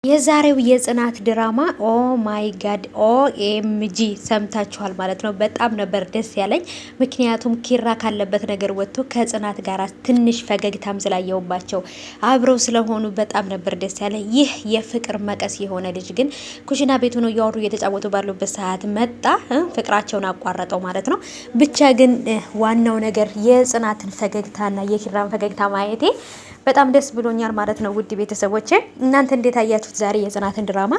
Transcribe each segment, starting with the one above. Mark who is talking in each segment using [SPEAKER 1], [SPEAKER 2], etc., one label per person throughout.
[SPEAKER 1] የዛሬው የጽናት ድራማ ኦ ማይ ጋድ ኦኤምጂ ሰምታችኋል ማለት ነው። በጣም ነበር ደስ ያለኝ። ምክንያቱም ኪራ ካለበት ነገር ወጥቶ ከጽናት ጋር ትንሽ ፈገግታም ስላየውባቸው አብረው ስለሆኑ በጣም ነበር ደስ ያለኝ። ይህ የፍቅር መቀስ የሆነ ልጅ ግን ኩሽና ቤቱ ነው እያወሩ እየተጫወቱ ባሉበት ሰዓት መጣ፣ ፍቅራቸውን አቋረጠው ማለት ነው። ብቻ ግን ዋናው ነገር የጽናትን ፈገግታና የኪራን ፈገግታ ማየቴ በጣም ደስ ብሎኛል ማለት ነው። ውድ ቤተሰቦቼ እናንተ እንዴት አያችሁት? ዛሬ የጽናትን ድራማ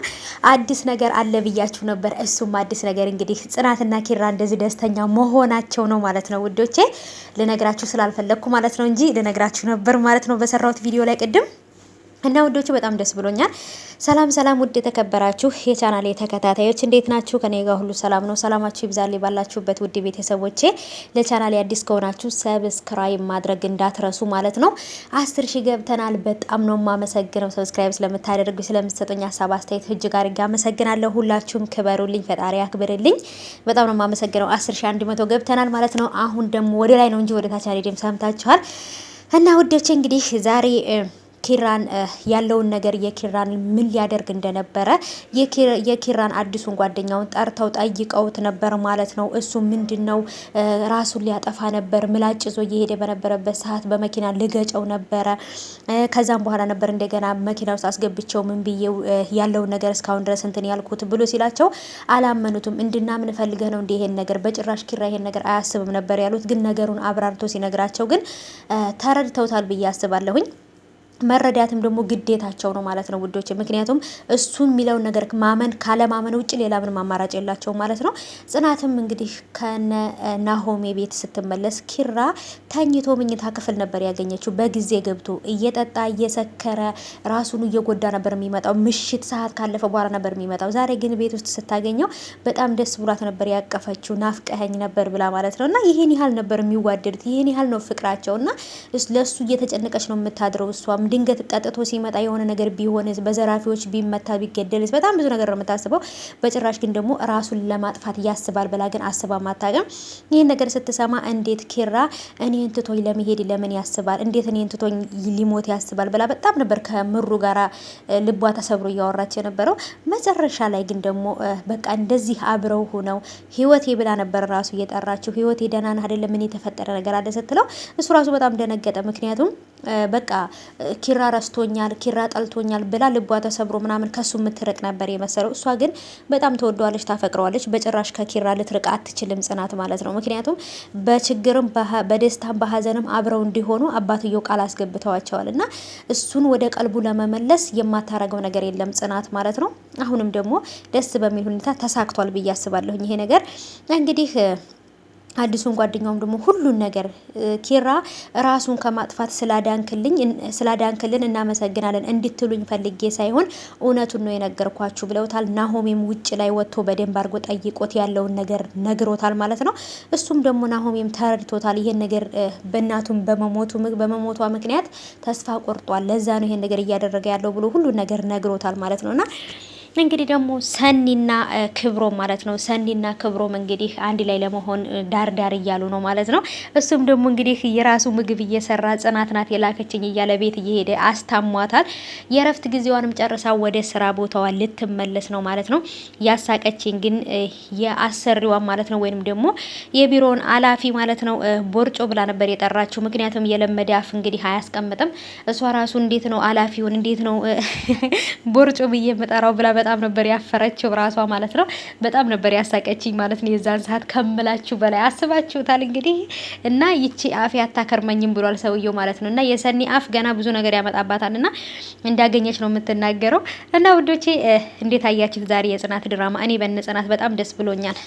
[SPEAKER 1] አዲስ ነገር አለ ብያችሁ ነበር። እሱም አዲስ ነገር እንግዲህ ጽናትና ኪራ እንደዚህ ደስተኛ መሆናቸው ነው ማለት ነው። ውዶቼ ልነግራችሁ ስላልፈለግኩ ማለት ነው እንጂ ልነግራችሁ ነበር ማለት ነው በሰራሁት ቪዲዮ ላይ ቅድም እና ውዶቹ በጣም ደስ ብሎኛል። ሰላም ሰላም፣ ውድ የተከበራችሁ የቻናሌ ተከታታዮች እንዴት ናችሁ? ከኔ ጋር ሁሉ ሰላም ነው። ሰላማችሁ ይብዛልኝ ባላችሁበት ውድ ቤተሰቦቼ። ለቻናሌ አዲስ ከሆናችሁ ሰብስክራይብ ማድረግ እንዳትረሱ ማለት ነው። 10 ሺህ ገብተናል። በጣም ነው የማመሰግነው ሰብስክራይብ ስለምታደርጉ ስለምትሰጡኝ ሀሳብ አስተያየት እጅግ አድርጌ አመሰግናለሁ። ሁላችሁም ክበሩልኝ፣ ፈጣሪ ያክብርልኝ። በጣም ነው የማመሰግነው። 10,100 ገብተናል ማለት ነው። አሁን ደግሞ ወደ ላይ ነው እንጂ ወደ ታች አልሄድም። ሰምታችኋል። እና ውዶቼ እንግዲህ ዛሬ ኪራን ያለውን ነገር የኪራን ምን ሊያደርግ እንደነበረ የኪራን አዲሱን ጓደኛውን ጠርተው ጠይቀውት ነበር ማለት ነው። እሱ ምንድነው ራሱን ሊያጠፋ ነበር። ምላጭ ይዞ እየሄደ በነበረበት ሰዓት በመኪና ልገጨው ነበረ። ከዛም በኋላ ነበር እንደገና መኪና ውስጥ አስገብቸው ምን ብዬው ያለውን ነገር እስካሁን ድረስ እንትን ያልኩት ብሎ ሲላቸው አላመኑትም። እንድናምን ፈልገህ ነው እንደ ይሄን ነገር በጭራሽ ኪራ ይሄን ነገር አያስብም ነበር ያሉት። ግን ነገሩን አብራርቶ ሲነግራቸው ግን ተረድተውታል ብዬ አስባለሁኝ። መረዳትም ደግሞ ግዴታቸው ነው ማለት ነው ውዶች። ምክንያቱም እሱን የሚለውን ነገር ማመን ካለማመን ውጭ ሌላ ምንም አማራጭ የላቸውም ማለት ነው። ጽናትም እንግዲህ ከነ ናሆሜ ቤት ስትመለስ ኪራ ተኝቶ መኝታ ክፍል ነበር ያገኘችው። በጊዜ ገብቶ እየጠጣ እየሰከረ ራሱን እየጎዳ ነበር የሚመጣው። ምሽት ሰዓት ካለፈ በኋላ ነበር የሚመጣው። ዛሬ ግን ቤት ውስጥ ስታገኘው በጣም ደስ ብሏት ነበር ያቀፈችው። ናፍቀኸኝ ነበር ብላ ማለት ነው። እና ይሄን ያህል ነበር የሚዋደዱት፣ ይሄን ያህል ነው ፍቅራቸው። እና ለሱ እየተጨነቀች ነው የምታድረው እሷም ድንገት ጠጥቶ ሲመጣ የሆነ ነገር ቢሆንስ፣ በዘራፊዎች ቢመታ ቢገደልስ፣ በጣም ብዙ ነገር ነው የምታስበው። በጭራሽ ግን ደግሞ ራሱን ለማጥፋት ያስባል ብላ ግን አስባ ማታገም። ይህን ነገር ስትሰማ እንዴት ኪራ እኔን ትቶኝ ለመሄድ ለምን ያስባል? እንዴት እኔን ትቶኝ ሊሞት ያስባል? ብላ በጣም ነበር ከምሩ ጋራ ልቧ ተሰብሮ እያወራች የነበረው። መጨረሻ ላይ ግን ደግሞ በቃ እንደዚህ አብረው ሆነው ህይወቴ ብላ ነበር ራሱ እየጠራችው። ህይወቴ ደህና ነህ አይደለም? ምን የተፈጠረ ነገር አለ ስትለው እሱ ራሱ በጣም ደነገጠ። ምክንያቱም በቃ ኪራ ረስቶኛል፣ ኪራ ጠልቶኛል ብላ ልቧ ተሰብሮ ምናምን ከሱ የምትርቅ ነበር የመሰለው። እሷ ግን በጣም ተወደዋለች፣ ታፈቅረዋለች። በጭራሽ ከኪራ ልትርቅ አትችልም ጽናት ማለት ነው። ምክንያቱም በችግርም በደስታም በሀዘንም አብረው እንዲሆኑ አባትየው ቃል አስገብተዋቸዋል እና እሱን ወደ ቀልቡ ለመመለስ የማታረገው ነገር የለም ጽናት ማለት ነው። አሁንም ደግሞ ደስ በሚል ሁኔታ ተሳክቷል ብዬ አስባለሁኝ ይሄ ነገር እንግዲህ አዲሱን ጓደኛውም ደግሞ ሁሉን ነገር ኪራ ራሱን ከማጥፋት ስላዳንክልን እናመሰግናለን እንድትሉኝ ፈልጌ ሳይሆን እውነቱን ነው የነገርኳችሁ ብለውታል። ናሆሜም ውጭ ላይ ወጥቶ በደንብ አድርጎ ጠይቆት ያለውን ነገር ነግሮታል ማለት ነው። እሱም ደግሞ ናሆሜም ተረድቶታል። ይሄን ነገር በእናቱም በመሞቷ ምክንያት ተስፋ ቆርጧል። ለዛ ነው ይሄን ነገር እያደረገ ያለው ብሎ ሁሉን ነገር ነግሮታል ማለት ነውና እንግዲህ ደግሞ ሰኒና ክብሮም ማለት ነው። ሰኒና ክብሮም እንግዲህ አንድ ላይ ለመሆን ዳር እያሉ ነው ማለት ነው። እሱም ደግሞ እንግዲህ የራሱ ምግብ እየሰራ ጽናት ናት የላከችኝ እያለ ቤት እየሄደ አስታሟታል። የእረፍት ጊዜዋንም ጨርሳ ወደ ስራ ቦታዋ ልትመለስ ነው ማለት ነው። ያሳቀችኝ ግን የአሰሪዋ ማለት ነው ወይንም ደግሞ የቢሮውን አላፊ ማለት ነው ቦርጮ ብላ ነበር የጠራችው። ምክንያቱም የለመደ አፍ እንግዲህ አያስቀምጥም። እሷ ራሱ እንዴት ነው አላፊውን እንዴት ነው ቦርጮ ብዬ መጠራው ብላ በጣም ነበር ያፈረችው ራሷ ማለት ነው። በጣም ነበር ያሳቀችኝ ማለት ነው። የዛን ሰዓት ከምላችሁ በላይ አስባችሁታል እንግዲህ። እና ይቺ አፍ ያታከርመኝም ብሏል ሰውየው ማለት ነው። እና የሰኒ አፍ ገና ብዙ ነገር ያመጣባታል እና እንዳገኘች ነው የምትናገረው። እና ውዶቼ እንዴት አያችሁ ዛሬ የጽናት ድራማ? እኔ በነ ጽናት በጣም ደስ ብሎኛል።